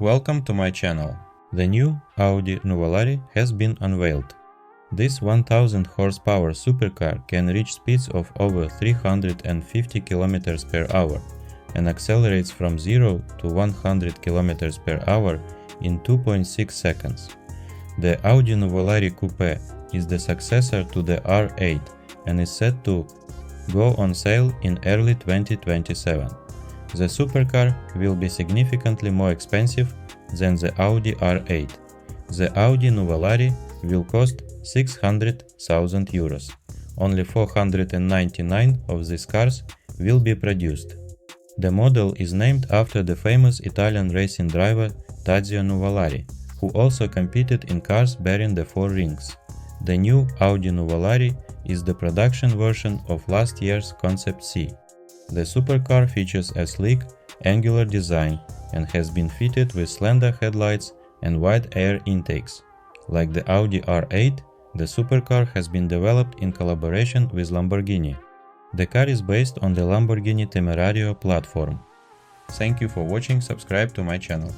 Welcome to my channel. The new Audi Nuvolari has been unveiled. This 1000 horsepower supercar can reach speeds of over 350 km per hour and accelerates from 0 to 100 km per hour in 2.6 seconds. The Audi Nuvolari Coupé is the successor to the R8 and is set to go on sale in early 2027. The supercar will be significantly more expensive than the Audi R8. The Audi Nuvolari will cost 600,000 euros. Only 499 of these cars will be produced. The model is named after the famous Italian racing driver Tazio Nuvolari, who also competed in cars bearing the 4 rings. The new Audi Nuvolari is the production version of last year's Concept C. The supercar features a sleek, angular design and has been fitted with slender headlights and wide air intakes. Like the Audi R8, the supercar has been developed in collaboration with Lamborghini. The car is based on the Lamborghini Temerario platform. Thank you for watching, subscribe to my channel.